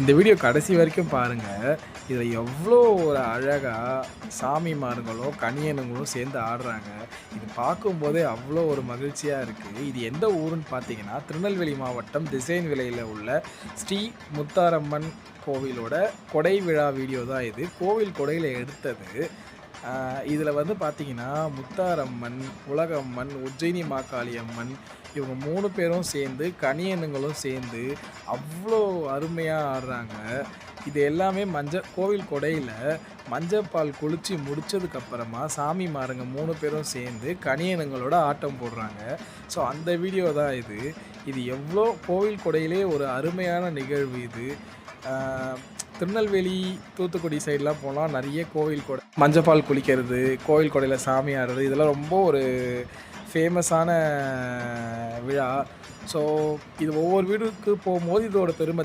இந்த வீடியோ கடைசி வரைக்கும் பாருங்கள். இதில் எவ்வளோ ஒரு அழகாக சாமிமார்களும் கணியனுங்களும் சேர்ந்து ஆடுறாங்க. இது பார்க்கும்போதே அவ்வளோ ஒரு மகிழ்ச்சியாக இருக்குது. இது எந்த ஊருன்னு பார்த்தீங்கன்னா, திருநெல்வேலி மாவட்டம் திசையன்விளையில் உள்ள ஸ்ரீ முத்தாரம்மன் கோவிலோட கொடை விழா வீடியோ தான் இது. கோவில் கொடையில் எடுத்தது. இதில் வந்து பார்த்தீங்கன்னா, முத்தாரம்மன், உலகம்மன், உஜ்ஜயினி மாகாளி அம்மன் இவங்க 3 பேரும் சேர்ந்து, கணியனுங்களும் சேர்ந்து அவ்வளோ அருமையாக ஆடுறாங்க. இது எல்லாமே கோவில் கொடையில் மஞ்சப்பால் குளித்து முடித்ததுக்கப்புறமா சாமிமாருங்க 3 பேரும் சேர்ந்து கணியனுங்களோட ஆட்டம் போடுறாங்க. ஸோ அந்த வீடியோ தான் இது. இது எவ்வளோ கோவில் கொடையிலே ஒரு அருமையான நிகழ்வு இது. திருநெல்வேலி, தூத்துக்குடி சைடெலாம் போனால் நிறைய கோவில் கொடை மஞ்சப்பால் குளிக்கிறது, கோவில் கொடையில் சாமி ஆடுறது இதெல்லாம் ரொம்ப ஒரு ஃபேமஸான விழா. ஸோ இது ஒவ்வொரு வீடுக்கு போகும்போது இதோட பெருமை